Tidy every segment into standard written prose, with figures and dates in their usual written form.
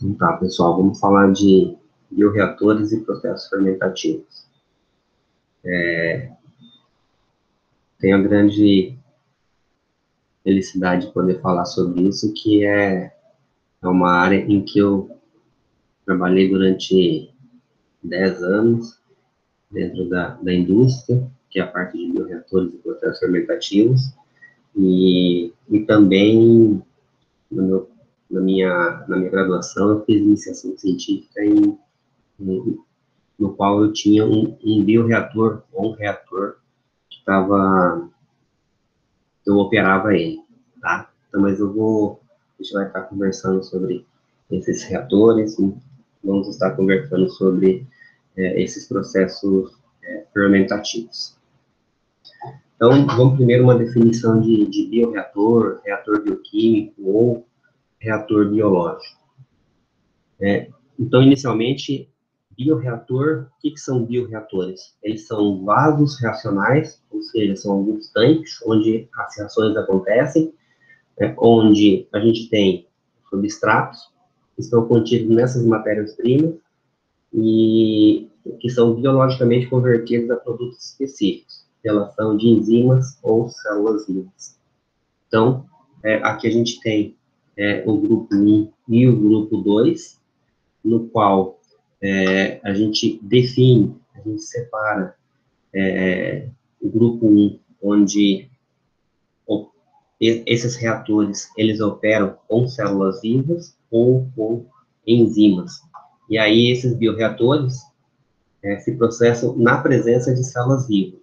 Então tá, pessoal, vamos falar de bioreatores e processos fermentativos. Tenho a grande felicidade de poder falar sobre isso, que é uma área em que eu trabalhei durante 10 anos dentro da indústria, que é a parte de bioreatores e processos fermentativos, e também na minha graduação eu fiz iniciação científica no qual eu tinha um bioreator, ou um reator, que eu operava ele, tá? Então, mas a gente vai estar conversando sobre esses reatores, vamos estar conversando sobre esses processos fermentativos. Então, vamos primeiro uma definição de bioreator, reator bioquímico ou reator biológico. Então, inicialmente, bioreator, o que são bioreatores? Eles são vasos reacionais, ou seja, são alguns tanques onde as reações acontecem, onde a gente tem substratos que estão contidos nessas matérias-primas e que são biologicamente convertidos a produtos específicos, relação de enzimas ou células vivas. Então, aqui a gente tem o grupo 1 e o grupo 2, no qual a gente define, a gente separa o grupo 1, onde esses reatores, eles operam com células vivas ou com enzimas. E aí, esses bioreatores se processam na presença de células vivas.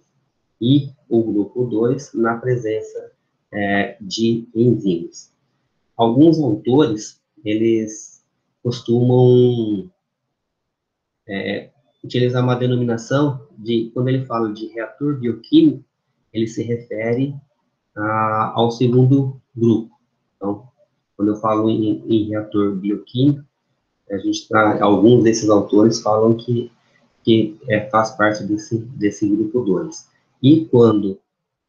E o grupo 2, na presença de enzimas. Alguns autores, eles costumam utilizar uma denominação de, quando ele fala de reator bioquímico, ele se refere ao segundo grupo. Então, quando eu falo em reator bioquímico, alguns desses autores falam que faz parte desse grupo 2. E quando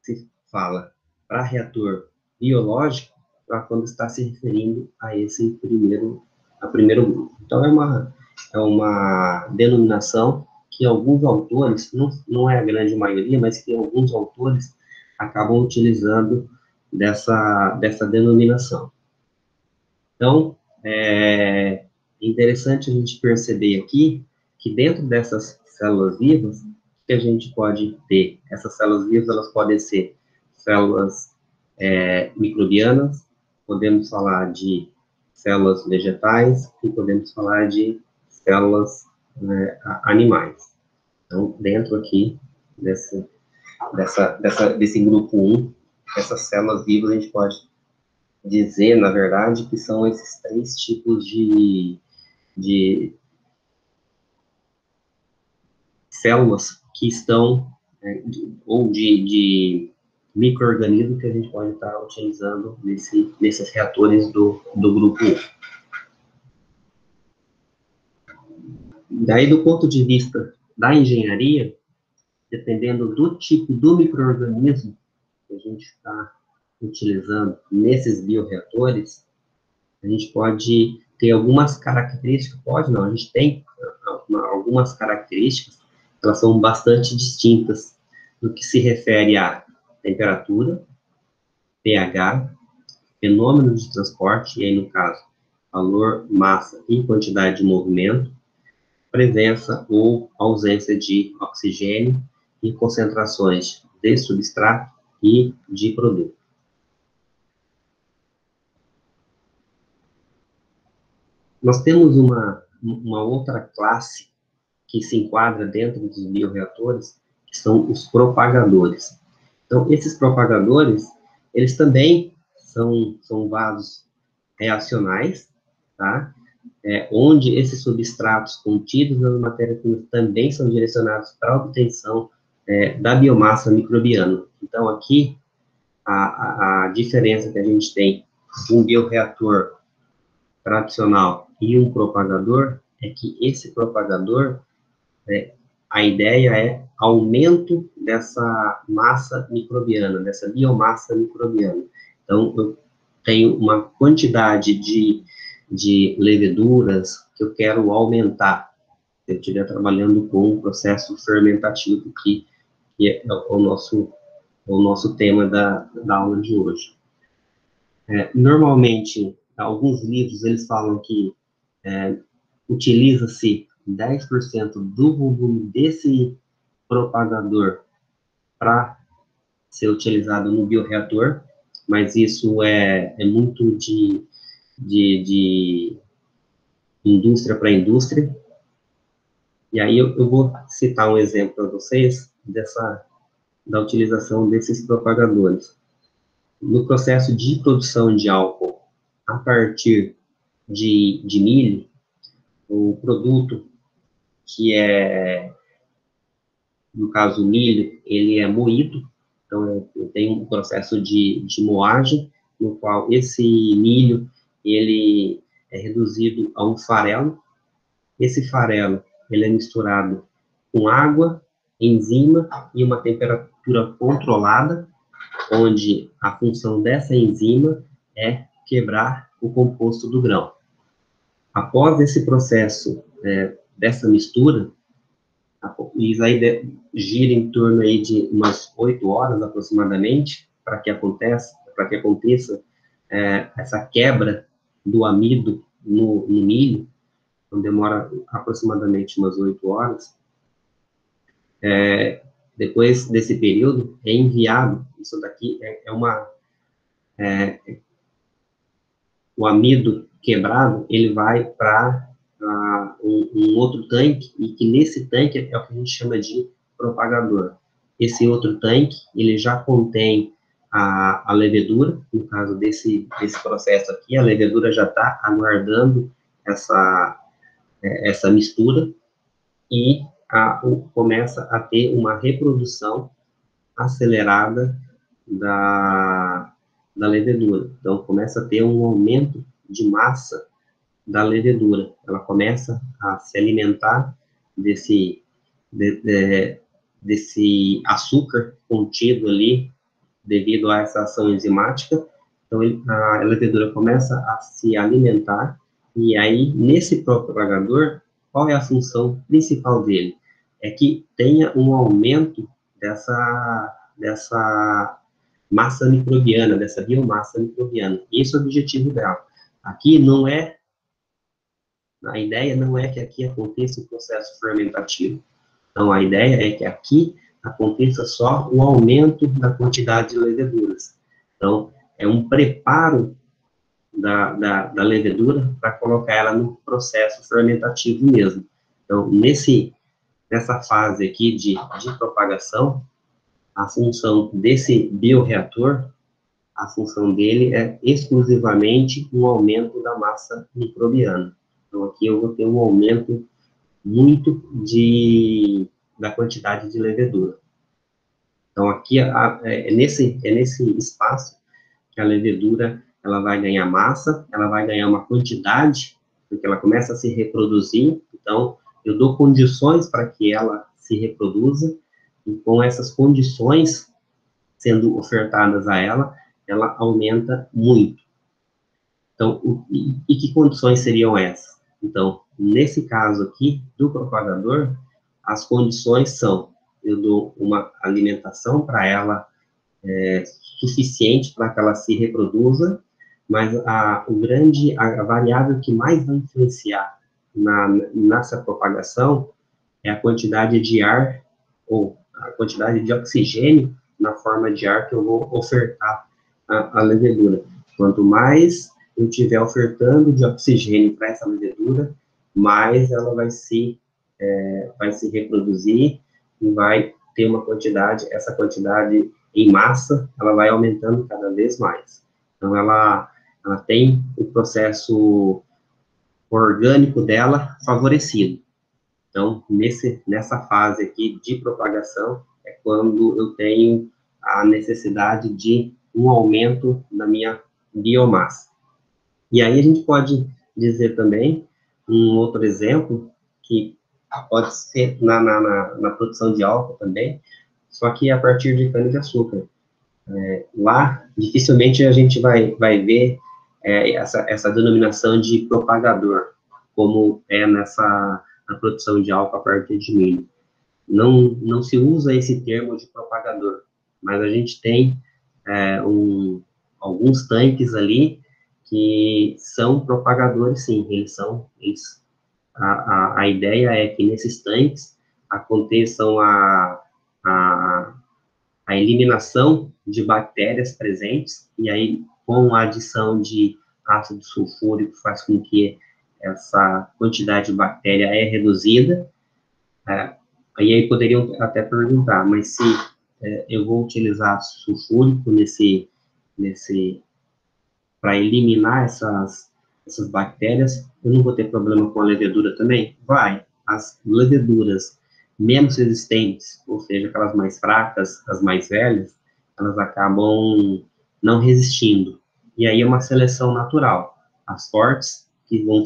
se fala para reator biológico, para quando está se referindo a esse primeiro grupo. Então, é uma denominação que alguns autores, não é a grande maioria, mas que alguns autores acabam utilizando dessa denominação. Então, é interessante a gente perceber aqui que dentro dessas células vivas, que a gente pode ter, essas células vivas, elas podem ser células microbianas, podemos falar de células vegetais e podemos falar de células animais. Então, dentro aqui desse grupo 1, essas células vivas a gente pode dizer, na verdade, que são esses 3 tipos de células que estão, ou de micro-organismos que a gente pode estar utilizando nesses reatores do grupo 1. Daí, do ponto de vista da engenharia, dependendo do tipo do micro-organismo que a gente está utilizando nesses bioreatores, a gente pode ter algumas características, a gente tem algumas características, elas são bastante distintas no que se refere à temperatura, pH, fenômeno de transporte, e aí no caso, valor, massa e quantidade de movimento, presença ou ausência de oxigênio e concentrações de substrato e de produto. Nós temos uma outra classe que se enquadra dentro dos bioreatores, que são os propagadores. Então, esses propagadores, eles também são vasos reacionais, tá? Onde esses substratos contidos nas matérias-primas também são direcionados para a obtenção da biomassa microbiana. Então, aqui, a diferença que a gente tem de um bioreator tradicional e um propagador é que esse propagador, a ideia é aumento dessa massa microbiana, dessa biomassa microbiana. Então, eu tenho uma quantidade de de leveduras que eu quero aumentar, se eu estiver trabalhando com o processo fermentativo, que é o nosso tema da aula de hoje. Normalmente, alguns livros, eles falam que utiliza-se 10% do volume desse propagador para ser utilizado no bioreator, mas isso é muito de indústria para indústria. E aí eu vou citar um exemplo para vocês da utilização desses propagadores. No processo de produção de álcool, a partir de milho, o produto que é, no caso, o milho, ele é moído, então tem um processo de moagem, no qual esse milho, ele é reduzido a um farelo. Esse farelo, ele é misturado com água, enzima e uma temperatura controlada, onde a função dessa enzima é quebrar o composto do grão. Após esse processo dessa mistura, isso aí gira em torno aí de umas 8 horas aproximadamente, para que aconteça essa quebra do amido no milho, então demora aproximadamente umas 8 horas. Depois desse período, é enviado, isso daqui o amido quebrado, ele vai para um outro tanque, e que nesse tanque é o que a gente chama de propagador. Esse outro tanque, ele já contém a levedura, no caso desse processo aqui, a levedura já está aguardando essa mistura, e começa a ter uma reprodução acelerada da levedura. Então, começa a ter um aumento de massa da levedura. Ela começa a se alimentar desse açúcar contido ali, devido a essa ação enzimática. Então, a levedura começa a se alimentar, e aí, nesse propagador, qual é a função principal dele? É que tenha um aumento dessa massa microbiana, dessa biomassa microbiana. Esse é o objetivo dela. Aqui a ideia não é que aqui aconteça o processo fermentativo. Então, a ideia é que aqui aconteça só o aumento da quantidade de leveduras. Então, é um preparo da levedura para colocar ela no processo fermentativo mesmo. Então, nessa fase aqui de propagação, a função desse bioreator, a função dele é exclusivamente um aumento da massa microbiana. Então, aqui eu vou ter um aumento muito da quantidade de levedura. Então, aqui é nesse espaço que a levedura ela vai ganhar massa, ela vai ganhar uma quantidade, porque ela começa a se reproduzir. Então, eu dou condições para que ela se reproduza, e com essas condições sendo ofertadas a ela aumenta muito. Então, e que condições seriam essas? Então, nesse caso aqui, do propagador, as condições são: eu dou uma alimentação para ela suficiente para que ela se reproduza, mas a variável que mais vai influenciar nessa propagação é a quantidade de ar, ou a quantidade de oxigênio na forma de ar que eu vou ofertar à levedura. Quanto mais eu estiver ofertando de oxigênio para essa levedura, mais ela vai se reproduzir e vai ter essa quantidade em massa, ela vai aumentando cada vez mais. Então, ela tem o processo orgânico dela favorecido. Então, nessa fase aqui de propagação, é quando eu tenho a necessidade de um aumento da minha biomassa. E aí a gente pode dizer também, um outro exemplo, que pode ser na produção de álcool também, só que a partir de cana-de-açúcar. Lá, dificilmente a gente vai ver essa denominação de propagador, como é na produção de álcool a partir de milho. Não se usa esse termo de propagador, mas a gente tem alguns tanques ali que são propagadores, sim, a ideia é que nesses tanques aconteçam a eliminação de bactérias presentes, e aí, com a adição de ácido sulfúrico, faz com que essa quantidade de bactéria é reduzida. E aí poderiam até perguntar, mas se eu vou utilizar sulfúrico para eliminar essas bactérias, eu não vou ter problema com a levedura também? Vai. As leveduras menos resistentes, ou seja, aquelas mais fracas, as mais velhas, elas acabam não resistindo. E aí é uma seleção natural. As fortes que vão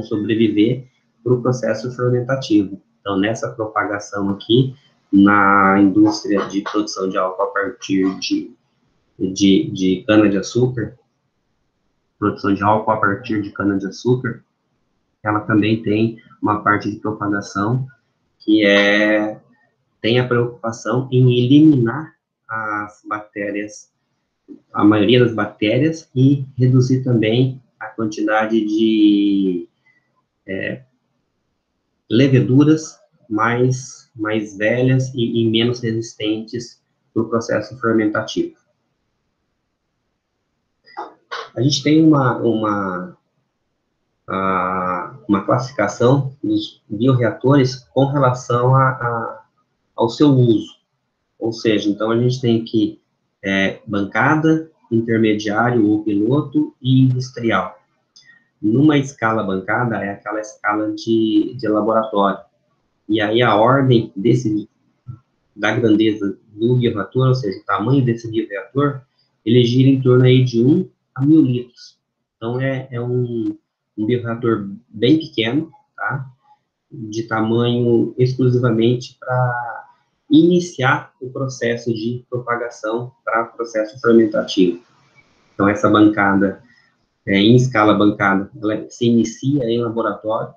sobreviver para o processo fermentativo. Então, nessa propagação aqui, na indústria de produção de álcool a partir de cana-de-açúcar, produção de álcool a partir de cana-de-açúcar, ela também tem uma parte de propagação que tem a preocupação em eliminar as bactérias, a maioria das bactérias, e reduzir também a quantidade de leveduras mais velhas e menos resistentes para o processo fermentativo. A gente tem uma classificação dos bioreatores com relação ao seu uso. Ou seja, então a gente tem aqui bancada, intermediário ou piloto e industrial. Numa escala bancada, é aquela escala de laboratório. E aí a ordem da grandeza do bioreator, ou seja, o tamanho desse bioreator, ele gira em torno aí de 1 a 1000 litros. Então, é um bioreator bem pequeno, tá? De tamanho exclusivamente para iniciar o processo de propagação para o processo fermentativo. Então, essa bancada, em escala bancada, ela se inicia em laboratório,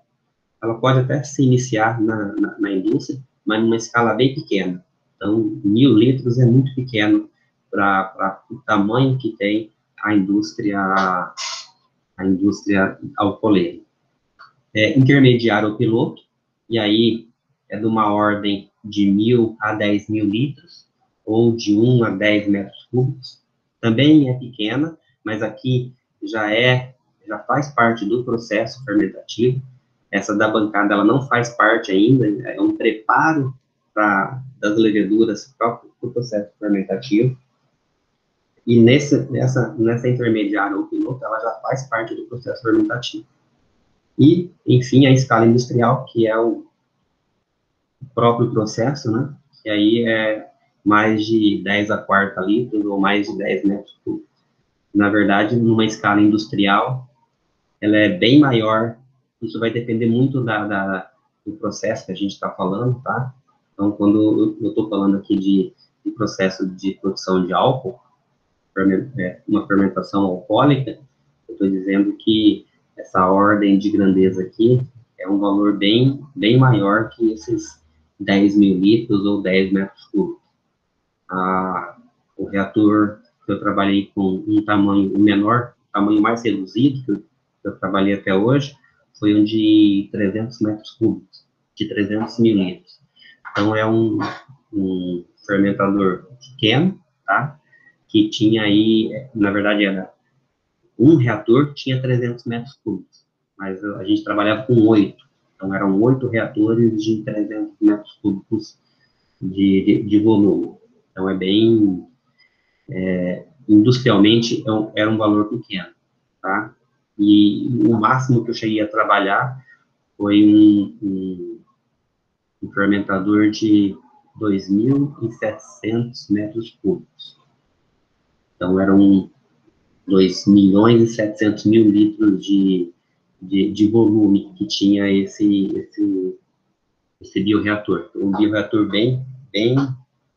ela pode até se iniciar na indústria, mas numa escala bem pequena. Então, 1000 litros é muito pequeno para o tamanho que tem a indústria alcooleira. Intermediário ou piloto, e aí é de uma ordem de 1000 a 10.000 litros, ou de 1 a 10 metros cúbicos. Também é pequena, mas aqui já faz parte do processo fermentativo. Essa da bancada, ela não faz parte ainda, é um preparo das leveduras para o processo fermentativo. E nessa intermediária ou piloto, ela já faz parte do processo fermentativo. E, enfim, a escala industrial, que é o próprio processo, né? Que aí é mais de 10 a quarta litros ou mais de 10 metros cúbicos. Na verdade, numa escala industrial, ela é bem maior. Isso vai depender muito do processo que a gente está falando, tá? Então, quando eu estou falando aqui de processo de produção de álcool, uma fermentação alcoólica, eu estou dizendo que essa ordem de grandeza aqui é um valor bem maior que esses 10.000 litros ou 10 metros cúbicos. O reator que eu trabalhei com um tamanho menor, tamanho mais reduzido que eu trabalhei até hoje, foi um de 300 metros cúbicos, de 300 mililitros. Então, é um fermentador pequeno, tá? Que tinha aí, na verdade, era um reator que tinha 300 metros cúbicos, mas a gente trabalhava com 8. Então, eram 8 reatores de 300 metros cúbicos de volume. Então, industrialmente, era um valor pequeno, tá? E o máximo que eu cheguei a trabalhar foi um fermentador de 2.700 metros cúbicos. Então, eram 2.700.000 litros de volume que tinha esse bioreator. Um bioreator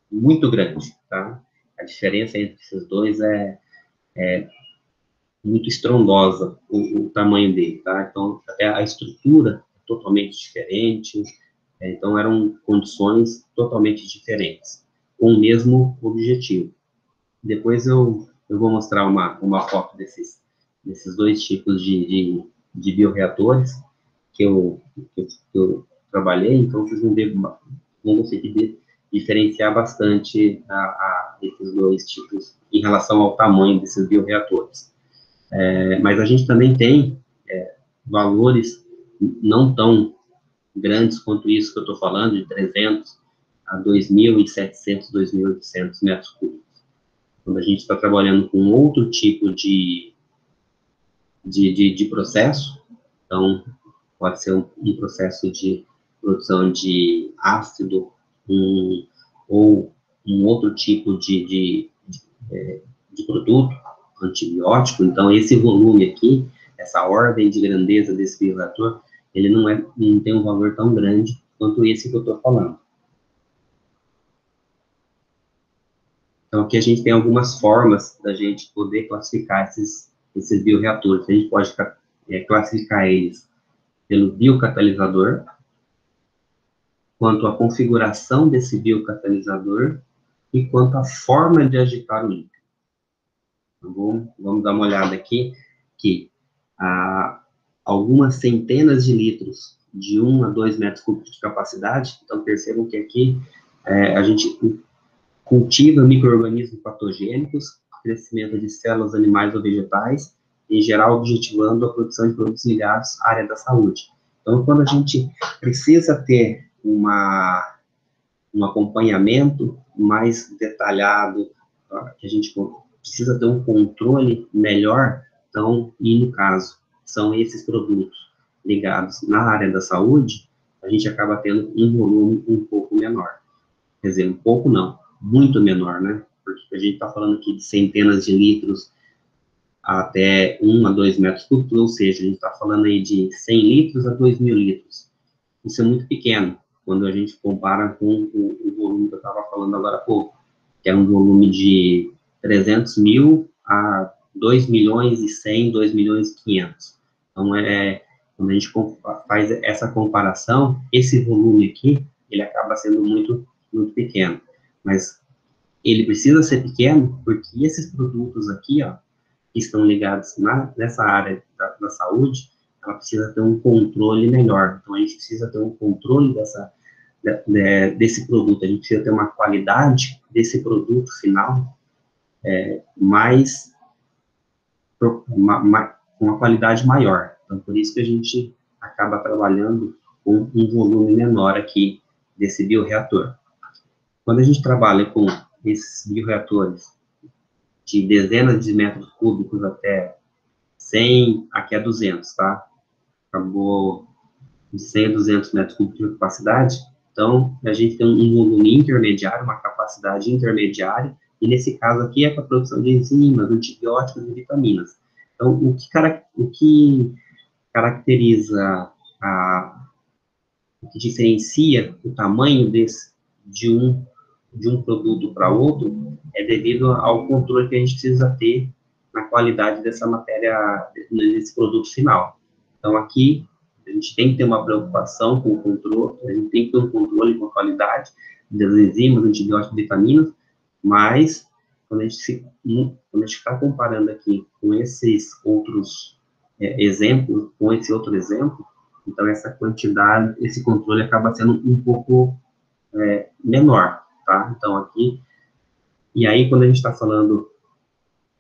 muito grande, tá? A diferença entre esses dois é muito estrondosa o tamanho dele, tá? Então, até a estrutura é totalmente diferente, então eram condições totalmente diferentes, com o mesmo objetivo. Depois eu vou mostrar uma foto desses dois tipos de bioreatores que eu trabalhei, então vocês vão conseguir diferenciar bastante esses dois tipos em relação ao tamanho desses bioreatores. Mas a gente também tem valores não tão grandes quanto isso que eu estou falando, de 300 a 2.700, 2.800 metros cúbicos. Quando a gente está trabalhando com outro tipo de processo, então, pode ser um processo de produção de ácido, ou um outro tipo de produto, antibiótico, então esse volume aqui, essa ordem de grandeza desse bioreator, ele não tem um valor tão grande quanto esse que eu estou falando. Então, aqui a gente tem algumas formas da gente poder classificar esses bioreatores. A gente pode classificar eles pelo biocatalisador, quanto à configuração desse biocatalisador e quanto à forma de agitar o líquido. Então, vamos dar uma olhada aqui, que algumas centenas de litros de 1 a 2 metros cúbicos de capacidade, então percebam que aqui a gente cultiva micro-organismos patogênicos, crescimento de células animais ou vegetais, em geral objetivando a produção de produtos ligados à área da saúde. Então, quando a gente precisa ter um acompanhamento mais detalhado, que a gente precisa ter um controle melhor, então, e no caso, são esses produtos ligados na área da saúde, a gente acaba tendo um volume um pouco menor. Quer dizer, um pouco não, muito menor, né? Porque a gente está falando aqui de centenas de litros até 1 a 2 metros cúbicos, ou seja, a gente está falando aí de 100 litros a 2.000 litros. Isso é muito pequeno, quando a gente compara com o volume que eu estava falando agora há pouco, que é um volume de 300 mil a 2 milhões e 100, 2 milhões e 500. Então, quando a gente faz essa comparação, esse volume aqui, ele acaba sendo muito, muito pequeno. Mas ele precisa ser pequeno porque esses produtos aqui, ó, que estão ligados nessa área da saúde, ela precisa ter um controle melhor. Então, a gente precisa ter um controle desse produto, a gente precisa ter uma qualidade desse produto final com uma qualidade maior. Então, por isso que a gente acaba trabalhando com um volume menor aqui desse bioreator. Quando a gente trabalha com esses bioreatores de dezenas de metros cúbicos até 100, aqui é 200, tá? Acabou de 100 a 200 metros cúbicos de capacidade, então a gente tem um volume intermediário, uma capacidade intermediária, e nesse caso aqui é para a produção de enzimas, antibióticos e vitaminas. Então, o que caracteriza, o que diferencia o tamanho de um produto para outro é devido ao controle que a gente precisa ter na qualidade dessa matéria, desse produto final. Então, aqui, a gente tem que ter uma preocupação com o controle, a gente tem que ter um controle com a qualidade das enzimas, antibióticos e vitaminas, mas, quando a gente está comparando aqui com esses outros exemplos, com esse outro exemplo, então essa quantidade, esse controle acaba sendo um pouco menor, tá? Então, aqui, e aí, quando a gente está falando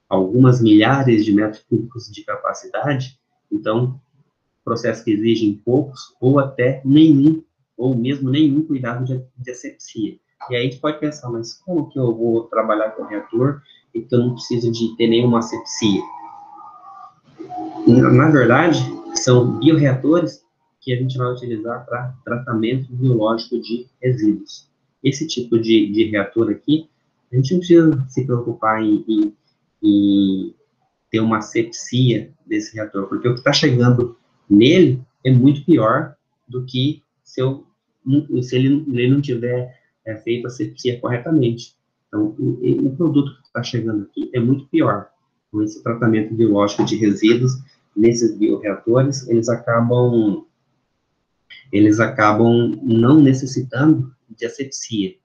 algumas milhares de metros cúbicos de capacidade, então, processos que exigem poucos ou até nenhum, ou mesmo nenhum cuidado de asepsia. E aí a gente pode pensar, mas como que eu vou trabalhar com reator e que eu não preciso de ter nenhuma asepsia? Na verdade, são bioreatores que a gente vai utilizar para tratamento biológico de resíduos. Esse tipo de reator aqui, a gente não precisa se preocupar em ter uma asepsia desse reator, porque o que está chegando nele é muito pior do que se ele não tiver feito a asepsia corretamente. Então, o produto que está chegando aqui é muito pior. Com esse tratamento biológico de resíduos, nesses bioreatores, eles acabam não necessitando de asepsia.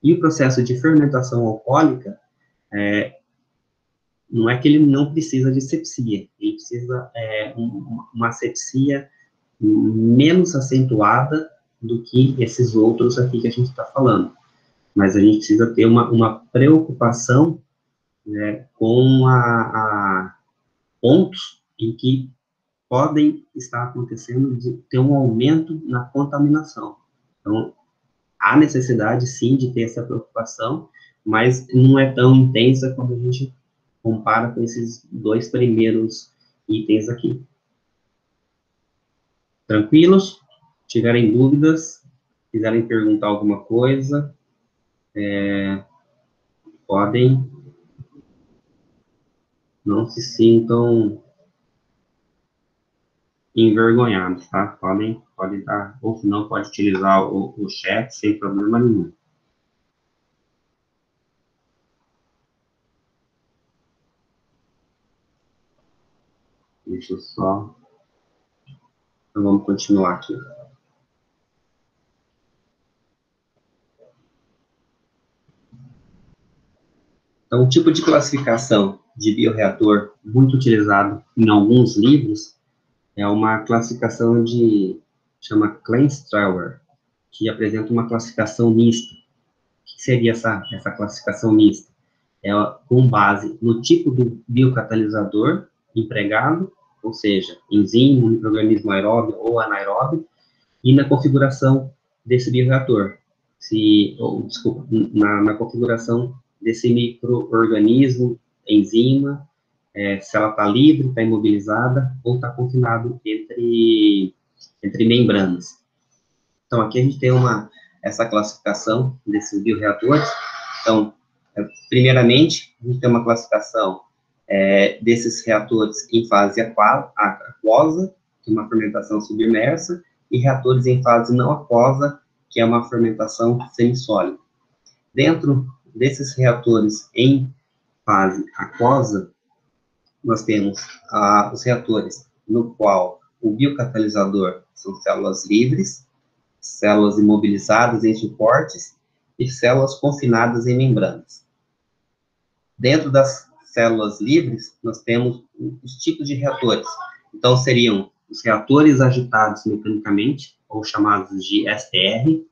E o processo de fermentação alcoólica, não é que ele não precisa de asepsia, ele precisa uma asepsia menos acentuada do que esses outros aqui que a gente está falando. Mas a gente precisa ter uma preocupação, né, com pontos em que podem estar acontecendo de ter um aumento na contaminação. Então, há necessidade, sim, de ter essa preocupação, mas não é tão intensa quando a gente compara com esses dois primeiros itens aqui. Tranquilos? Tiverem dúvidas, quiserem perguntar alguma coisa, podem, não se sintam envergonhados, tá? Podem dar, ou se não, pode utilizar o chat sem problema nenhum. Deixa eu só... Então, vamos continuar aqui. Então, o tipo de classificação de bioreator muito utilizado em alguns livros é uma classificação chama Kleinstrauer, que apresenta uma classificação mista. O que seria essa classificação mista? É com base no tipo do biocatalisador empregado, ou seja, enzima, micro-organismo aeróbio ou anaeróbio, e na configuração desse bioreator. Desculpa, na configuração desse micro-organismo, enzima, se ela está livre, está imobilizada, ou está confinado entre membranas. Então, aqui a gente tem essa classificação desses bioreatores. Então, primeiramente, a gente tem uma classificação desses reatores em fase aquosa, que é uma fermentação submersa, e reatores em fase não aquosa, que é uma fermentação semissólida. Dentro desses reatores em fase aquosa, nós temos os reatores no qual o biocatalisador são células livres, células imobilizadas em suportes e células confinadas em membranas. Dentro das células livres, nós temos os tipos de reatores. Então, seriam os reatores agitados mecanicamente, ou chamados de STR,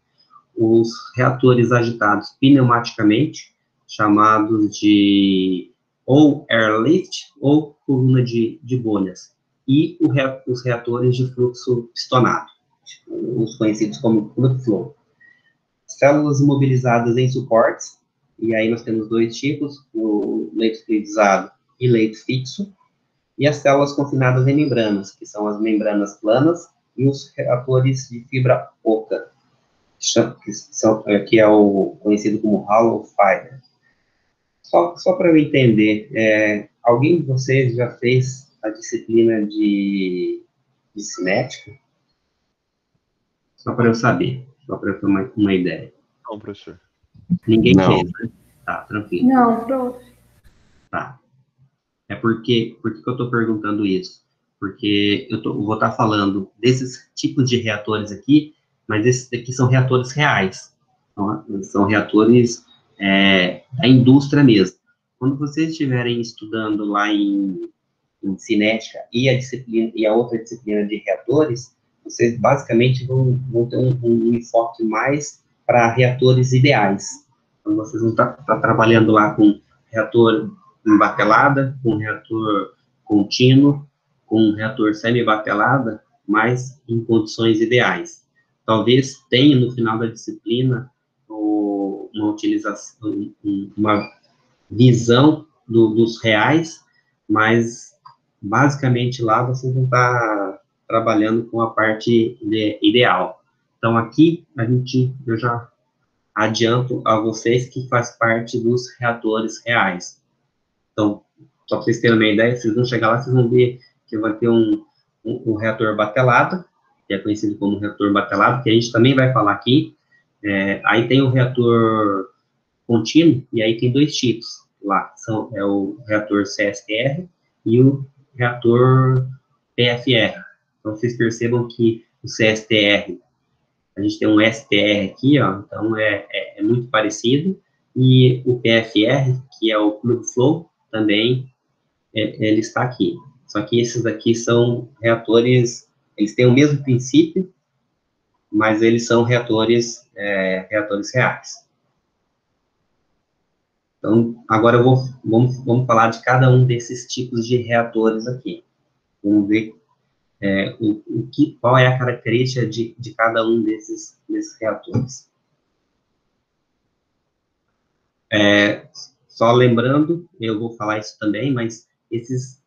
os reatores agitados pneumaticamente, chamados de ou airlift ou coluna de bolhas, e os reatores de fluxo pistonado, os conhecidos como fluid flow. Células imobilizadas em suportes, e aí nós temos dois tipos, o leito fluidizado e leito fixo, e as células confinadas em membranas, que são as membranas planas e os reatores de fibra oca, que é o conhecido como hollow fiber. Só para eu entender, alguém de vocês já fez a disciplina de cinética? Só para eu saber, só para eu ter uma ideia. Não, professor. Ninguém fez, né? Tá, tranquilo. Não, prof. Tá. Por que eu estou perguntando isso? Porque vou estar falando desses tipos de reatores aqui, mas esses aqui são reatores reais. São reatores da indústria mesmo. Quando vocês estiverem estudando lá em cinética e a outra disciplina de reatores, vocês basicamente vão ter um enfoque mais para reatores ideais. Então, vocês vão estar trabalhando lá com reator em batelada, com reator contínuo, com reator semi-batelada, mas em condições ideais. Talvez tenha no final da disciplina uma utilização, uma visão dos reais, mas basicamente lá vocês vão estar trabalhando com a parte ideal. Então aqui eu já adianto a vocês que faz parte dos reatores reais. Então, só para vocês terem uma ideia, vocês vão chegar lá, vocês vão ver que vai ter um reator batelado, que é conhecido como reator batelado, que a gente também vai falar aqui. Aí tem o reator contínuo, e aí tem dois tipos. lá é o reator CSTR e o reator PFR. Então, vocês percebam que o CSTR, a gente tem um STR aqui, ó, então é muito parecido, e o PFR, que é o Plug Flow, também ele está aqui. Só que esses aqui são reatores, eles têm o mesmo princípio, mas eles são reatores reais. Então, agora vamos falar de cada um desses tipos de reatores aqui. Vamos ver qual é a característica de cada um desses reatores. Só lembrando, eu vou falar isso também, mas esses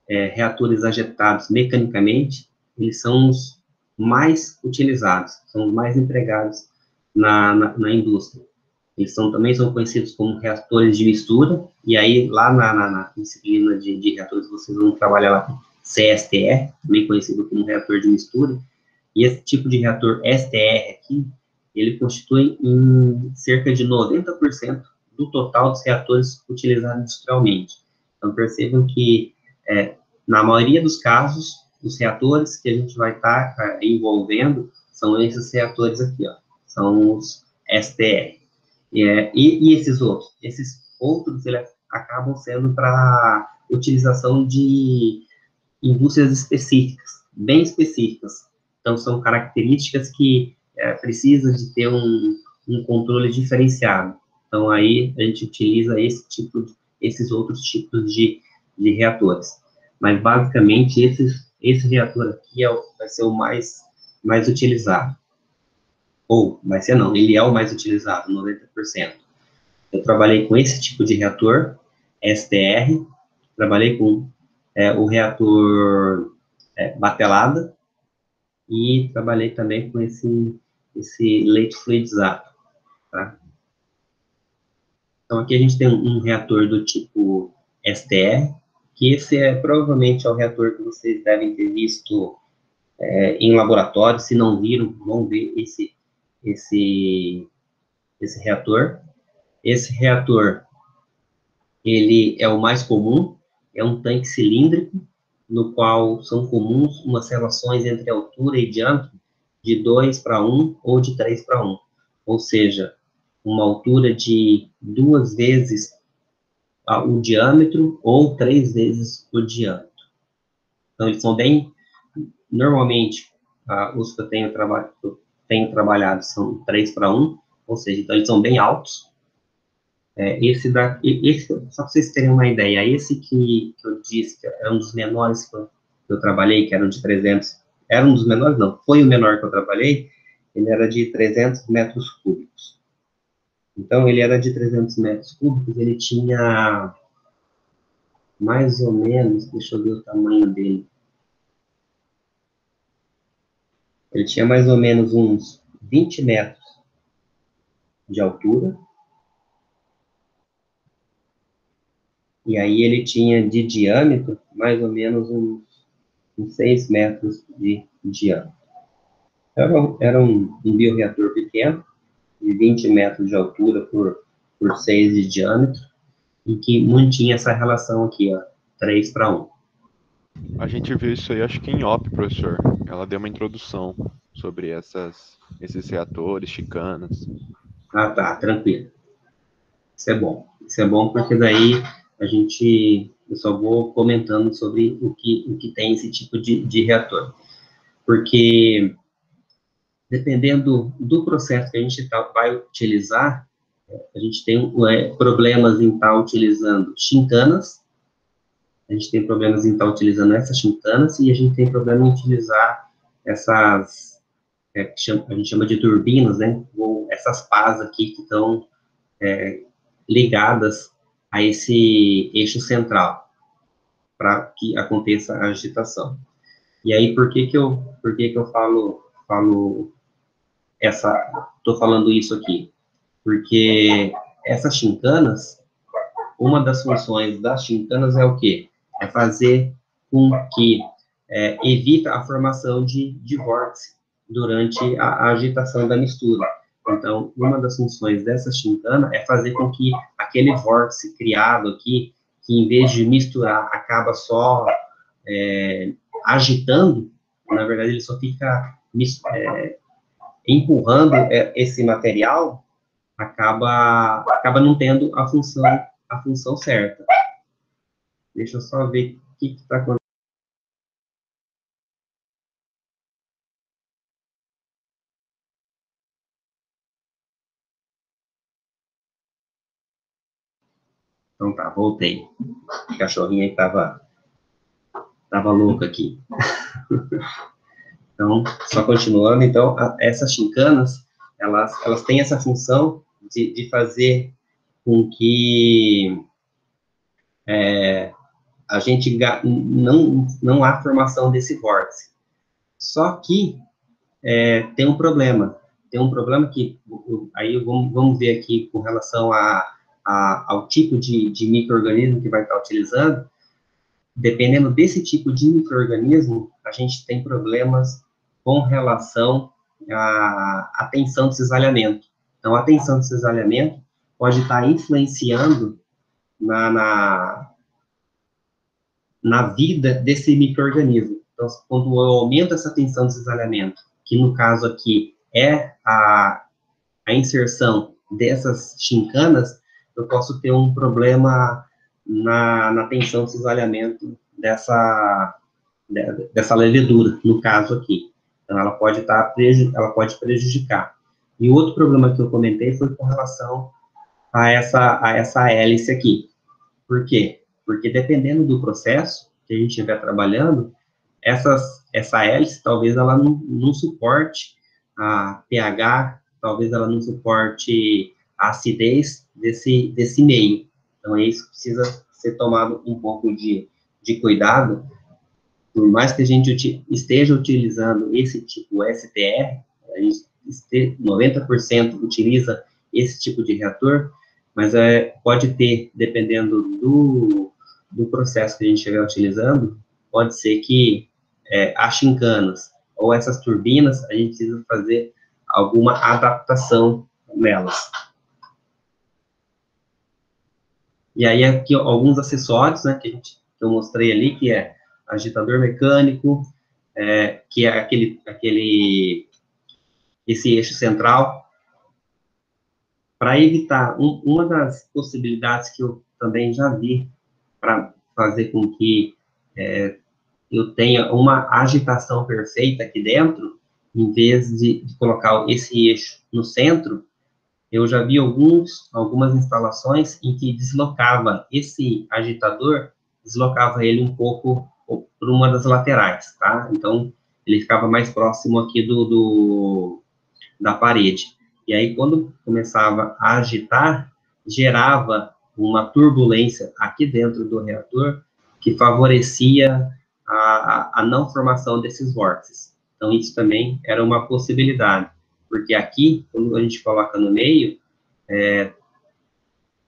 reatores ajetados mecanicamente, eles são os mais utilizados, são os mais empregados na indústria. Eles também são conhecidos como reatores de mistura, e aí lá na disciplina de reatores vocês vão trabalhar lá com CSTR, também conhecido como reator de mistura, e esse tipo de reator STR aqui, ele constitui em cerca de 90% do total dos reatores utilizados industrialmente. Então percebam que, na maioria dos casos, os reatores que a gente vai estar envolvendo são esses reatores aqui, ó, são os STR. E esses outros? Esses outros, eles acabam sendo para utilização de indústrias específicas, bem específicas. Então, são características que precisa de ter um controle diferenciado. Então, aí, a gente utiliza esses outros tipos de reatores. Mas, basicamente, esse reator aqui vai ser o mais utilizado. Ou, vai ser não, ele é o mais utilizado, 90%. Eu trabalhei com esse tipo de reator, STR, trabalhei com o reator batelada, e trabalhei também com esse leito fluidizado, tá? Então, aqui a gente tem um reator do tipo STR, que esse provavelmente é o reator que vocês devem ter visto em laboratório. Se não viram, vão ver esse reator. Esse reator, ele é o mais comum, é um tanque cilíndrico, no qual são comuns umas relações entre altura e diâmetro de 2:1 ou de 3:1. Ou seja, uma altura de 2 vezes o diâmetro ou 3 vezes o diâmetro. Então, eles são normalmente, os que eu tenho trabalhado são 3:1, ou seja, então eles são bem altos. Só para vocês terem uma ideia, esse que eu disse que era um dos menores que eu trabalhei, que era de 300, era um dos menores, não, foi o menor que eu trabalhei, ele era de 300 metros cúbicos. Então, ele era de 300 metros cúbicos, ele tinha mais ou menos, deixa eu ver o tamanho dele, ele tinha mais ou menos uns 20 metros de altura, e aí ele tinha de diâmetro mais ou menos uns 6 metros de diâmetro. Era um bioreator pequeno, de 20 metros de altura por 6 de diâmetro, e que mantinha essa relação aqui, ó, 3:1. A gente viu isso aí, acho que em OP, professor. Ela deu uma introdução sobre esses reatores, chicanas. Ah, tá, tranquilo. Isso é bom. Isso é bom porque daí eu só vou comentando sobre o que tem esse tipo de reator. Porque, dependendo do processo que a gente vai utilizar, a gente tem problemas em estar utilizando chincanas, a gente tem problemas em estar utilizando essas chincanas, e a gente tem problema em utilizar essas, a gente chama de turbinas, né, ou essas pás aqui que estão ligadas a esse eixo central, para que aconteça a agitação. E aí, por que que eu estou falando isso aqui? Porque essas chincanas, uma das funções das chincanas é o quê? É fazer com que evita a formação de vórtice durante a agitação da mistura. Então, uma das funções dessa chincana é fazer com que aquele vórtice criado aqui, que em vez de misturar, acaba só agitando, na verdade, ele só fica empurrando esse material, acaba não tendo a função certa. Deixa eu só ver o que está acontecendo. Então tá, voltei. O cachorrinho aí tava louco aqui. Então, só continuando, então, essas chincanas, elas têm essa função de fazer com que a gente não há formação desse vórtice. Só que tem um problema. Tem um problema que, aí vamos ver aqui com relação ao tipo de micro-organismo que vai estar utilizando. Dependendo desse tipo de micro-organismo, a gente tem problemas com relação à tensão de cisalhamento. Então, a tensão de cisalhamento pode estar influenciando na vida desse micro-organismo. Então, quando eu aumento essa tensão de cisalhamento, que no caso aqui é a inserção dessas chincanas, eu posso ter um problema na tensão de cisalhamento dessa levedura, no caso aqui. Então, ela pode prejudicar. E o outro problema que eu comentei foi com relação a essa hélice aqui. Por quê? Porque dependendo do processo que a gente estiver trabalhando, essa hélice, talvez ela não suporte a pH, talvez ela não suporte a acidez desse meio. Então, isso precisa ser tomado um pouco de cuidado. Por mais que a gente esteja utilizando esse tipo STR, a gente 90% utiliza esse tipo de reator, mas pode ter, dependendo do processo que a gente estiver utilizando, pode ser que as chincanas ou essas turbinas, a gente precisa fazer alguma adaptação nelas. E aí, aqui, alguns acessórios, né, que eu mostrei ali, que é agitador mecânico, que é esse eixo central, para evitar, uma das possibilidades que eu também já vi para fazer com que eu tenha uma agitação perfeita aqui dentro, em vez de colocar esse eixo no centro, eu já vi algumas instalações em que deslocava esse agitador, deslocava ele um pouco para uma das laterais, tá? Então, ele ficava mais próximo aqui da parede. E aí, quando começava a agitar, gerava uma turbulência aqui dentro do reator que favorecia a não formação desses vórtices. Então, isso também era uma possibilidade, porque aqui, quando a gente coloca no meio,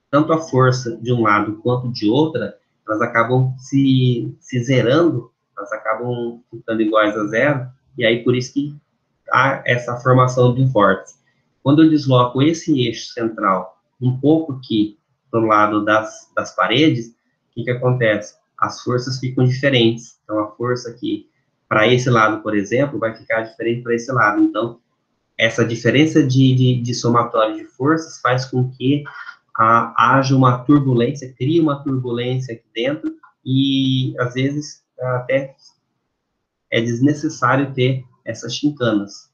tanto a força de um lado quanto de outra, elas acabam se zerando, elas acabam ficando iguais a zero, e aí por isso que há essa formação do vórtice. Quando eu desloco esse eixo central um pouco aqui para o lado das paredes, o que acontece? As forças ficam diferentes. Então, a força aqui para esse lado, por exemplo, vai ficar diferente para esse lado. Então, essa diferença de somatório de forças faz com que haja uma turbulência, cria uma turbulência aqui dentro, e, às vezes, até é desnecessário ter essas chincanas.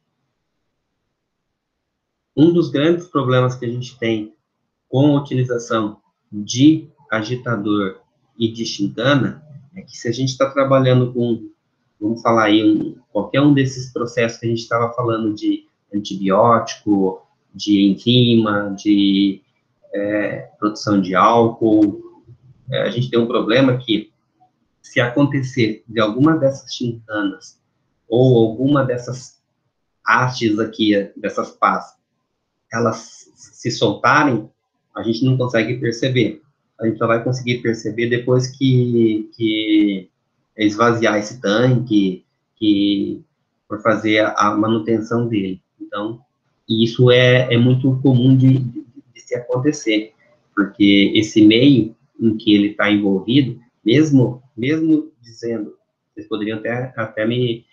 Um dos grandes problemas que a gente tem com a utilização de agitador e de chincana é que se a gente está trabalhando com, vamos falar aí, qualquer um desses processos que a gente estava falando de antibiótico, de enzima, de produção de álcool, a gente tem um problema que, se acontecer de alguma dessas chincanas ou alguma dessas hastes aqui, dessas pás, elas se soltarem, a gente não consegue perceber. A gente só vai conseguir perceber depois que esvaziar esse tanque, que for fazer a manutenção dele. Então, E isso é muito comum de se acontecer, porque esse meio em que ele está envolvido, mesmo dizendo, vocês poderiam até me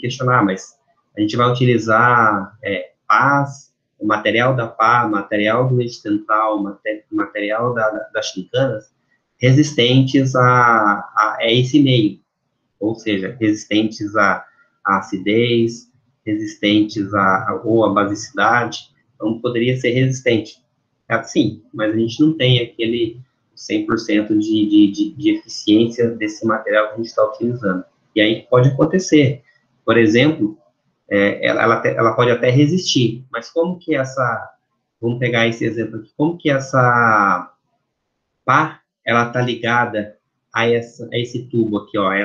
questionar, mas a gente vai utilizar pás, o material da pá, material do eixo central, material das chincanas, resistentes a esse meio, ou seja, resistentes à acidez, resistentes ou à basicidade, então poderia ser resistente. Sim, mas a gente não tem aquele 100% de eficiência desse material que a gente está utilizando. E aí pode acontecer. Por exemplo, ela pode até resistir, mas como que vamos pegar esse exemplo aqui, como que essa pá, ela está ligada a esse tubo aqui, ó, a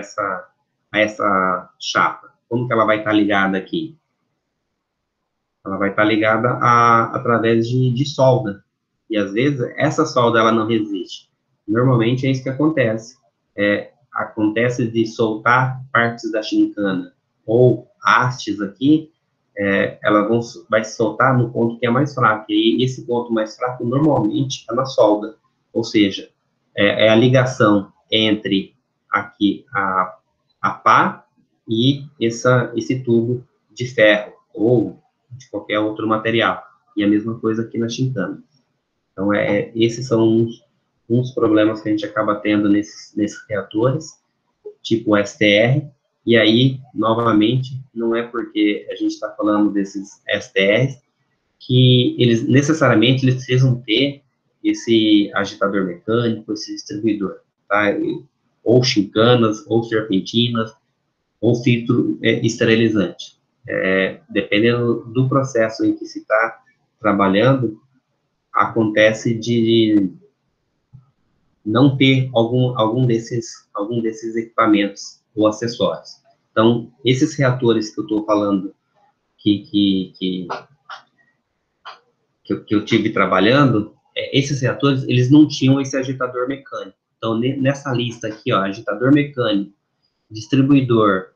essa chapa? Como que ela vai estar ligada aqui? Ela vai estar ligada através de solda. E, às vezes, essa solda, ela não resiste. Normalmente, é isso que acontece. Acontece de soltar partes da chincana ou hastes aqui, ela vai se soltar no ponto que é mais fraco. E esse ponto mais fraco, normalmente, é na solda. Ou seja, é a ligação entre aqui a pá e esse tubo de ferro, ou de qualquer outro material. E a mesma coisa aqui na chincana. Então, esses são uns problemas que a gente acaba tendo nesses reatores, tipo STR, e aí, novamente, não é porque a gente está falando desses STRs que eles necessariamente precisam ter esse agitador mecânico, esse distribuidor, tá? Ou chincanas, ou serpentinas, ou filtro esterilizante. Dependendo do processo em que se está trabalhando, acontece de não ter algum desses equipamentos ou acessórios. Então, esses reatores que eu estou falando, que eu tive trabalhando, esses reatores, eles não tinham esse agitador mecânico. Então, nessa lista aqui, ó, agitador mecânico, distribuidor,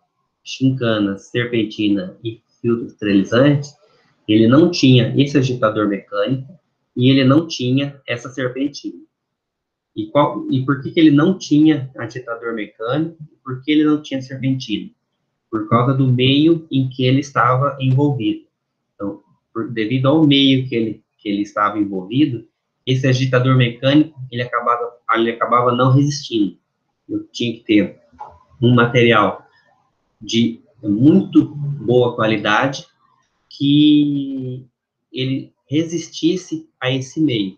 chincana, serpentina e filtro esterilizante, ele não tinha esse agitador mecânico e ele não tinha essa serpentina. E por que ele não tinha agitador mecânico? E por que ele não tinha serpentina? Por causa do meio em que ele estava envolvido. Então, devido ao meio que ele estava envolvido, esse agitador mecânico, ele acabava não resistindo. Eu tinha que ter um material de muito boa qualidade que ele resistisse a esse meio.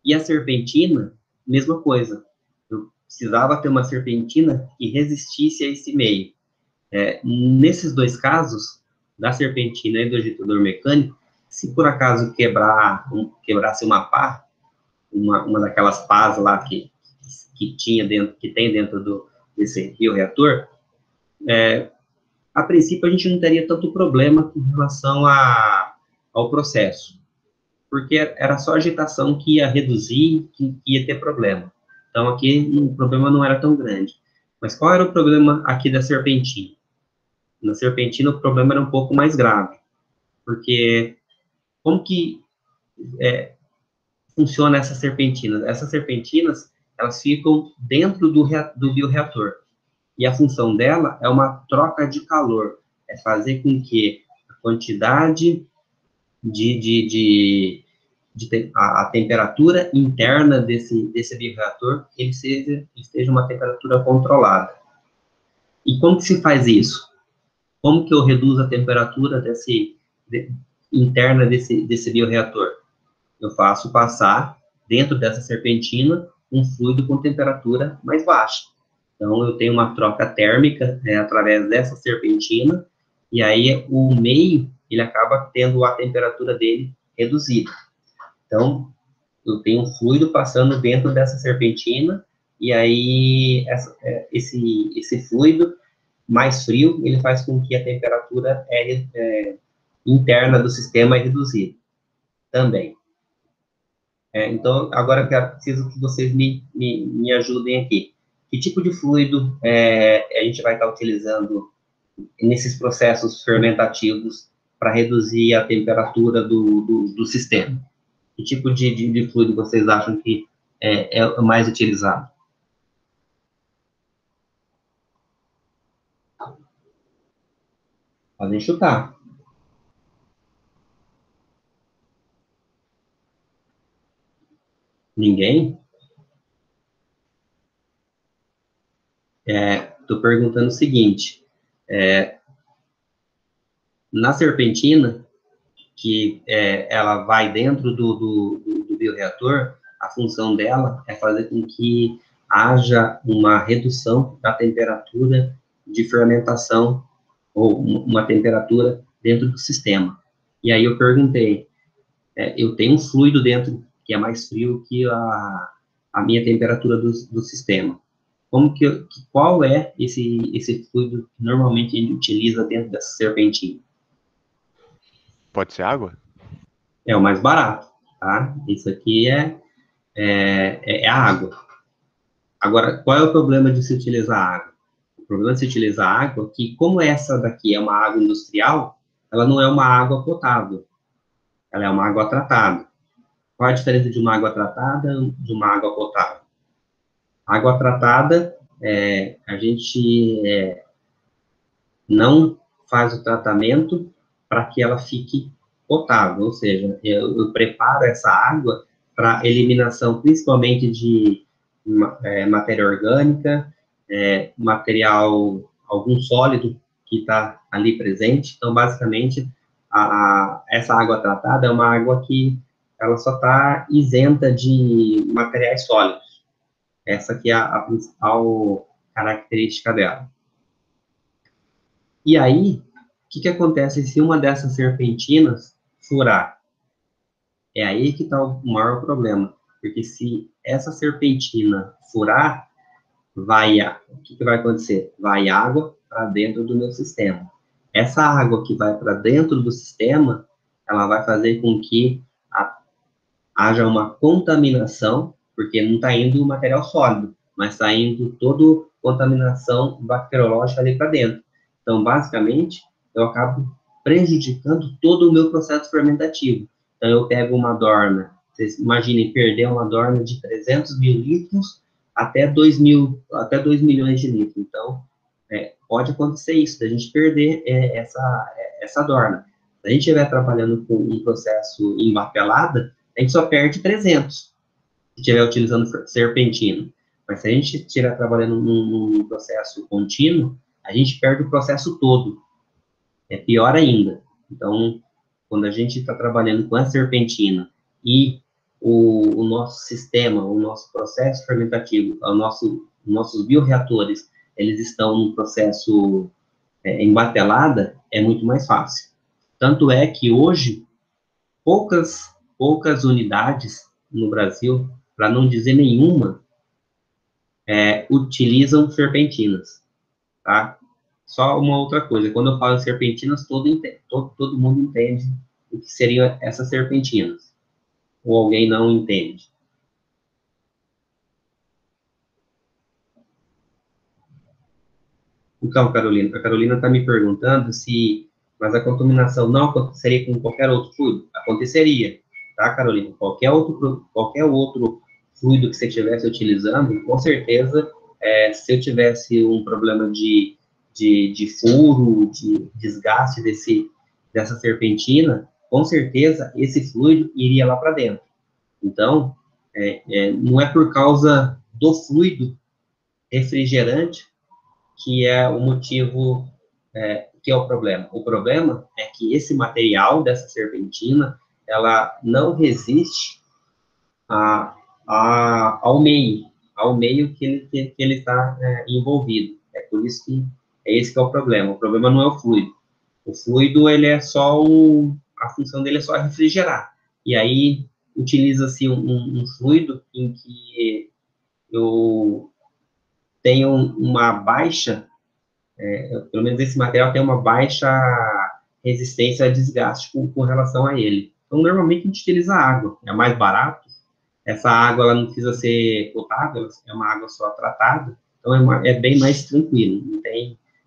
E a serpentina, mesma coisa. Eu precisava ter uma serpentina que resistisse a esse meio. Nesses dois casos, da serpentina e do agitador mecânico, se por acaso quebrasse uma pá, uma daquelas pás lá que tem dentro desse bioreator, a princípio a gente não teria tanto problema com relação ao processo, porque era só agitação que ia reduzir, que ia ter problema. Então aqui o problema não era tão grande. Mas qual era o problema aqui da serpentina? Na serpentina o problema era um pouco mais grave, porque como que funciona essas serpentinas? Essas serpentinas, elas ficam dentro do bioreator, e a função dela é uma troca de calor, é fazer com que a quantidade a temperatura interna desse bioreator, ele esteja uma temperatura controlada. E como que se faz isso? Como que eu reduzo a temperatura interna desse bioreator? Eu faço passar dentro dessa serpentina um fluido com temperatura mais baixa. Então, eu tenho uma troca térmica através dessa serpentina, e aí o meio, ele acaba tendo a temperatura dele reduzida. Então, eu tenho um fluido passando dentro dessa serpentina, e aí esse fluido mais frio, ele faz com que a temperatura interna do sistema é reduzida também. Então, agora eu preciso que vocês me ajudem aqui. Que tipo de fluido a gente vai estar utilizando nesses processos fermentativos reduzir a temperatura do sistema? Que tipo de fluido vocês acham que é mais utilizado? Podem chutar. Ninguém? Estou perguntando o seguinte, na serpentina, que ela vai dentro do bioreator, a função dela é fazer com que haja uma redução da temperatura de fermentação, ou uma temperatura dentro do sistema. E aí eu perguntei, eu tenho um fluido dentro que é mais frio que a minha temperatura do sistema. Qual é esse fluido que normalmente a gente utiliza dentro dessa serpentina? Pode ser água? É o mais barato, tá? Isso aqui é a água. Agora, qual é o problema de se utilizar água? O problema de se utilizar água é que, como essa daqui é uma água industrial, ela não é uma água potável, ela é uma água tratada. Qual a diferença de uma água tratada de uma água potável? A água tratada, a gente não faz o tratamento para que ela fique potável, ou seja, eu preparo essa água para eliminação principalmente de matéria orgânica, material, algum sólido que está ali presente. Então, basicamente, essa água tratada é uma água que ela só está isenta de materiais sólidos. Essa aqui é a principal característica dela. E aí, o que acontece se uma dessas serpentinas furar? É aí que está o maior problema, porque se essa serpentina furar, o que vai acontecer? Vai água para dentro do meu sistema. Essa água que vai para dentro do sistema, ela vai fazer com que haja uma contaminação, porque não está indo o material sólido, mas está indo toda contaminação bacteriológica ali para dentro. Então, basicamente, eu acabo prejudicando todo o meu processo fermentativo. Então, eu pego uma dorna, vocês imaginem perder uma dorna de 300 mil litros até 2 milhões de litros. Então, pode acontecer isso, da gente perder essa dorna. Se a gente estiver trabalhando com um processo em batelada, a gente só perde 300, se estiver utilizando serpentina. Mas se a gente estiver trabalhando num processo contínuo, a gente perde o processo todo. É pior ainda. Então, quando a gente está trabalhando com a serpentina e o nosso sistema, o nosso processo fermentativo, nossos bioreatores, eles estão no processo em batelada, é muito mais fácil. Tanto é que hoje, poucas unidades no Brasil, para não dizer nenhuma, utilizam serpentinas, tá? Só uma outra coisa, quando eu falo serpentinas, todo mundo entende o que seriam essas serpentinas, ou alguém não entende. Então, Carolina, a Carolina está me perguntando mas a contaminação não aconteceria com qualquer outro fluido? Aconteceria, tá, Carolina? Qualquer outro fluido que você estivesse utilizando, com certeza, se eu tivesse um problema de furo, de desgaste dessa serpentina, com certeza esse fluido iria lá para dentro. Então, não é por causa do fluido refrigerante que é o motivo, que é o problema. O problema é que esse material dessa serpentina, ela não resiste ao meio que ele está envolvido. É por isso que esse que é o problema. O problema não é o fluido. O fluido, ele é só a função dele é só refrigerar. E aí, utiliza-se um fluido em que eu tenho uma baixa, pelo menos esse material tem uma baixa resistência a desgaste com relação a ele. Então, normalmente a gente utiliza água, é mais barato. Essa água, ela não precisa ser potável, é uma água só tratada, então é bem mais tranquilo,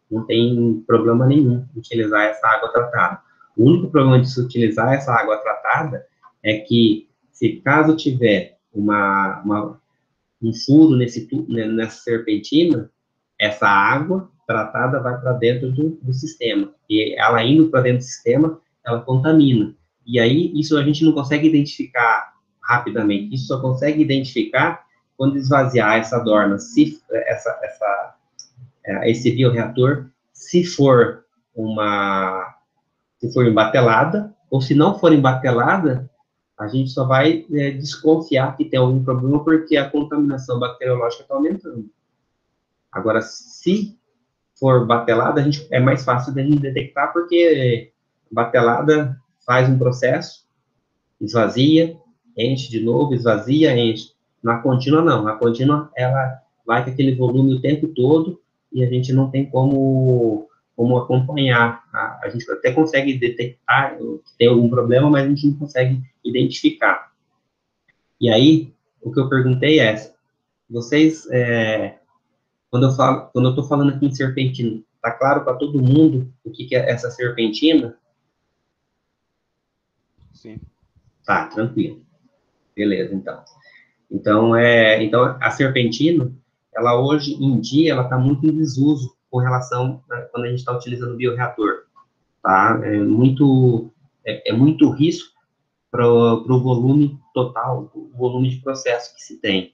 não tem problema nenhum utilizar essa água tratada. O único problema de se utilizar essa água tratada é que, se caso tiver um furo nessa serpentina, essa água tratada vai para dentro do sistema. E ela indo para dentro do sistema, ela contamina. E aí, isso a gente não consegue identificar rapidamente. Isso só consegue identificar quando esvaziar essa dorna, esse bioreator, se for embatelada, ou se não for embatelada, a gente só vai desconfiar que tem algum problema porque a contaminação bacteriológica está aumentando. Agora, se for batelada, é mais fácil da gente detectar, porque batelada faz um processo, esvazia, enche de novo, esvazia, enche. Na contínua, não. Na contínua, ela vai com aquele volume o tempo todo e a gente não tem como acompanhar. A gente até consegue detectar que tem algum problema, mas a gente não consegue identificar. E aí, o que eu perguntei é, vocês, quando eu estou falando aqui em serpentina, tá claro para todo mundo o que é essa serpentina? Sim. Tá, tranquilo. Beleza, então. Então, a serpentina, ela hoje em dia, ela está muito em desuso com relação quando a gente está utilizando o bioreator, tá? É muito risco para o volume total, o volume de processo que se tem.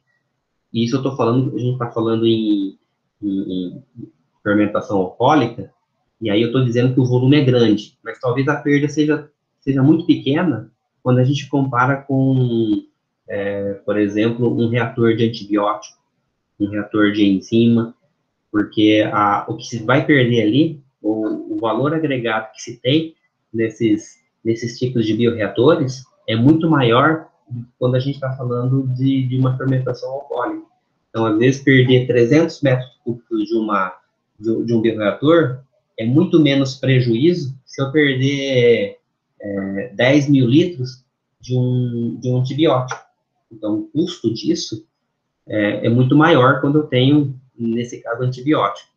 E isso a gente está falando em fermentação alcoólica, e aí eu estou dizendo que o volume é grande, mas talvez a perda seja muito pequena quando a gente compara com, por exemplo, um reator de antibiótico, um reator de enzima, porque o que se vai perder ali, o valor agregado que se tem nesses tipos de bioreatores, é muito maior quando a gente está falando de uma fermentação alcoólica. Então, às vezes, perder 300 metros cúbicos de um bioreator é muito menos prejuízo se eu perder 10 mil litros de um antibiótico. Então, o custo disso é muito maior quando eu tenho, nesse caso, antibiótico.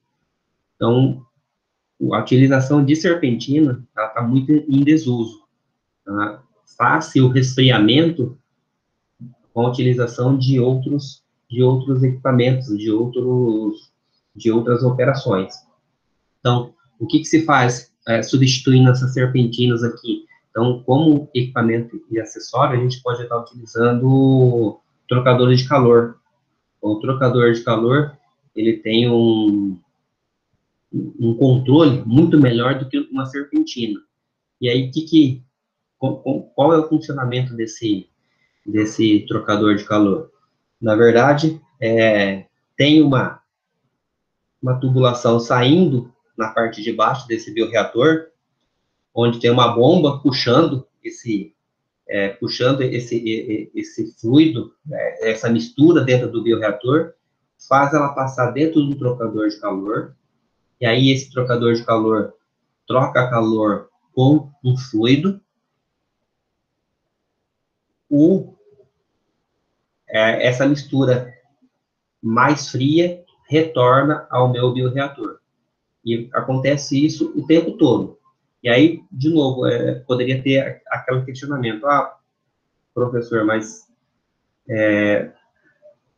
Então, a utilização de serpentina está muito em desuso. Tá? Faz-se o resfriamento com a utilização de outros equipamentos, de outras operações. Então, o que se faz substituindo essas serpentinas aqui? Então, como equipamento e acessório, a gente pode estar utilizando trocadores de calor. O trocador de calor, ele tem um controle muito melhor do que uma serpentina. E aí, qual é o funcionamento desse trocador de calor? Na verdade, tem uma tubulação saindo na parte de baixo desse bioreator, onde tem uma bomba puxando esse fluido, essa mistura dentro do bioreator, faz ela passar dentro do trocador de calor, e aí esse trocador de calor troca calor com um fluido, essa mistura mais fria retorna ao meu bioreator. E acontece isso o tempo todo. E aí, de novo, poderia ter aquele questionamento, professor, mas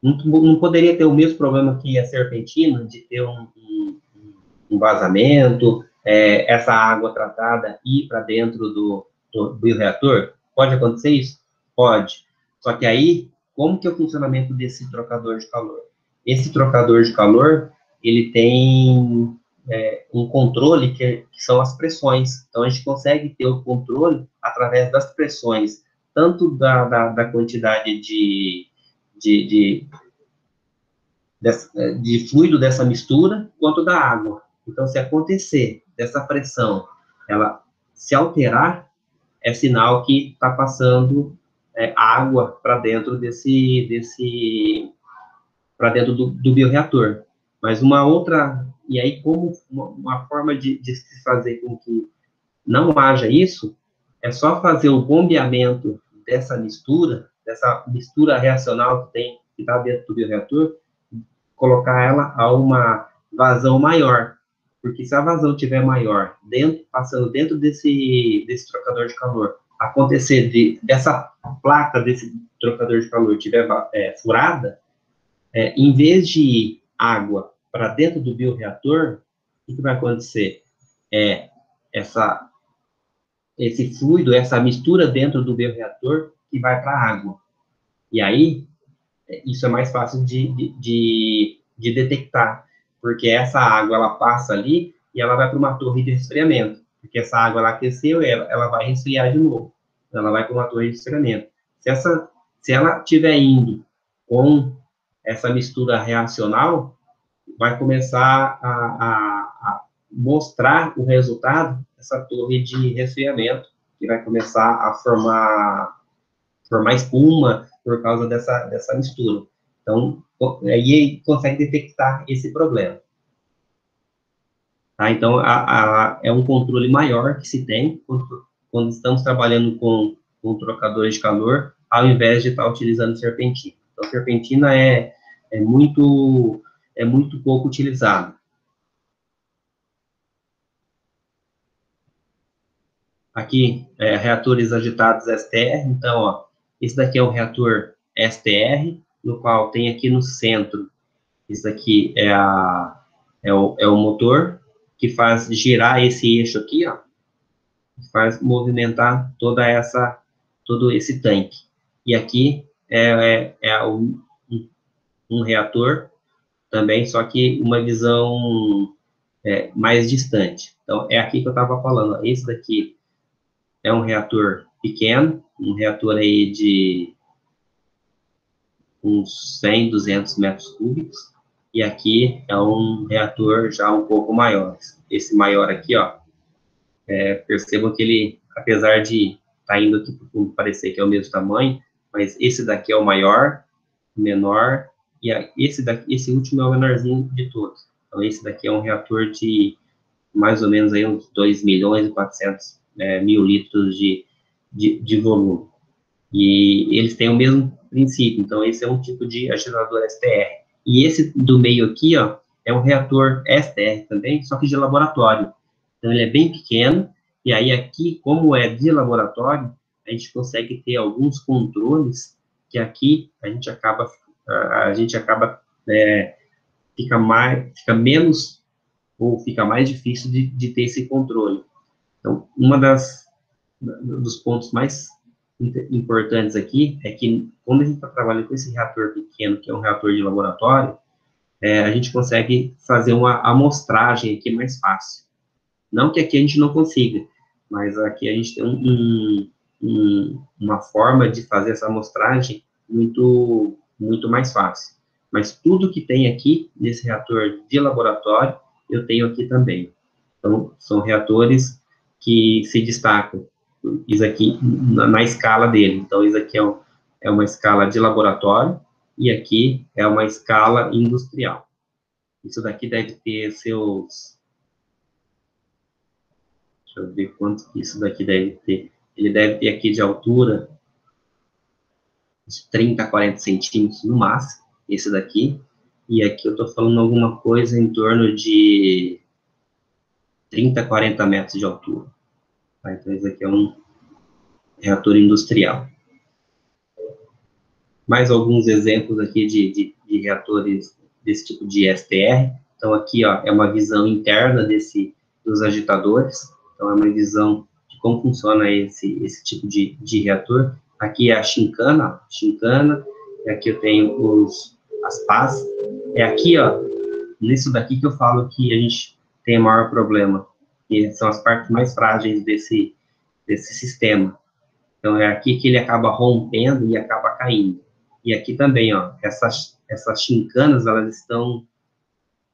não poderia ter o mesmo problema que a serpentina, de ter um vazamento, essa água tratada ir para dentro do bioreator? Pode acontecer isso? Pode. Só que aí, como que é o funcionamento desse trocador de calor? Esse trocador de calor, ele tem um controle que são as pressões. Então, a gente consegue ter o controle através das pressões, tanto da quantidade de fluido dessa mistura, quanto da água. Então, se acontecer dessa pressão, ela se alterar, é sinal que está passando água para dentro para dentro do bioreator. Mas e aí como uma forma de se fazer com que não haja isso, é só fazer o bombeamento dessa mistura reacional que está dentro do bioreator, colocar ela a uma vazão maior, Porque se a vazão estiver maior, passando dentro desse trocador de calor, acontecer dessa placa desse trocador de calor estiver furada, em vez de ir água para dentro do bioreator, o que vai acontecer? Esse fluido, essa mistura dentro do bioreator que vai para a água. E aí, isso é mais fácil de detectar, porque essa água, ela passa ali e ela vai para uma torre de resfriamento, porque essa água, ela aqueceu, ela vai resfriar de novo. Então, ela vai para uma torre de resfriamento. Se ela estiver indo com essa mistura reacional, vai começar a mostrar o resultado dessa torre de resfriamento, que vai começar a formar espuma por causa dessa mistura. Então, aí consegue detectar esse problema. Tá? Então, é um controle maior que se tem quando estamos trabalhando com trocadores de calor, ao invés de estar utilizando serpentina. Então, serpentina é muito pouco utilizada. Aqui, reatores agitados STR. Então, ó, esse daqui é o reator STR, no qual tem aqui no centro, isso daqui é o motor, que faz girar esse eixo aqui, ó, que faz movimentar todo esse tanque. E aqui um reator também, só que uma visão mais distante. Então, é aqui que eu estava falando, ó, esse daqui é um reator pequeno, um reator aí de uns 100, 200 metros cúbicos, e aqui é um reator já um pouco maior. Esse maior aqui, ó, percebam que ele, apesar de estar indo aqui para o fundo parecer que é o mesmo tamanho, mas esse daqui é o maior, o menor, e esse último é o menorzinho de todos. Então, esse daqui é um reator de mais ou menos aí uns 2 milhões e 400 mil litros de volume. E eles têm o mesmo princípio, então esse é um tipo de agitador STR. E esse do meio aqui, ó, é um reator STR também, só que de laboratório. Então ele é bem pequeno, e aí aqui, como é de laboratório, a gente consegue ter alguns controles que aqui a gente acaba fica menos ou fica mais difícil de ter esse controle. Então, dos pontos mais importantes aqui é que, quando a gente está trabalhando com esse reator pequeno, que é um reator de laboratório, a gente consegue fazer uma amostragem aqui mais fácil. Não que aqui a gente não consiga, mas aqui a gente tem uma forma de fazer essa amostragem muito mais fácil. Mas tudo que tem aqui nesse reator de laboratório, eu tenho aqui também. Então, são reatores que se destacam, isso aqui, na escala dele. Então, isso aqui é uma escala de laboratório, e aqui é uma escala industrial. Isso daqui deve ter seus... Deixa eu ver quanto que isso daqui deve ter. Ele deve ter aqui de altura uns 30, 40 centímetros no máximo, esse daqui. E aqui eu estou falando alguma coisa em torno de 30, 40 metros de altura. Tá? Então, esse aqui é um reator industrial. Mais alguns exemplos aqui de reatores desse tipo de STR. Então, aqui, ó, é uma visão interna dos agitadores. Então, é uma visão de como funciona esse tipo de reator. Aqui é a chincana, e aqui eu tenho as pás. É aqui, ó, nisso daqui que eu falo que a gente tem o maior problema, que são as partes mais frágeis desse sistema. Então, é aqui que ele acaba rompendo e acaba caindo. E aqui também, ó, essas chincanas, elas estão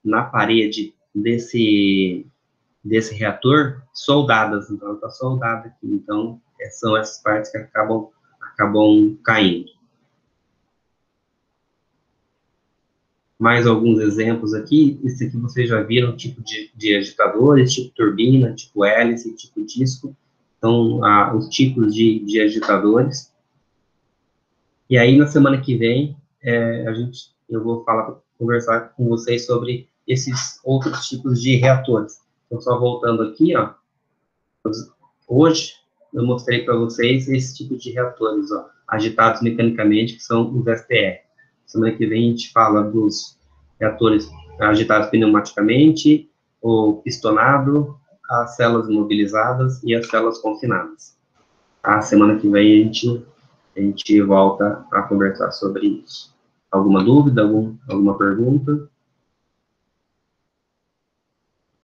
na parede desse reator soldadas, então ela está soldada aqui. Então, são essas partes que acabam caindo. Mais alguns exemplos aqui. Esse aqui vocês já viram, tipo de agitadores, tipo turbina, tipo hélice, tipo disco. Então, os tipos de agitadores. E aí, na semana que vem, eu vou conversar com vocês sobre esses outros tipos de reatores. Então, só voltando aqui, ó, hoje eu mostrei para vocês esse tipo de reatores, ó, agitados mecanicamente, que são os STR. Semana que vem a gente fala dos reatores agitados pneumaticamente, o pistonado, as células imobilizadas e as células confinadas. A semana que vem a gente volta a conversar sobre isso. Alguma dúvida, alguma pergunta?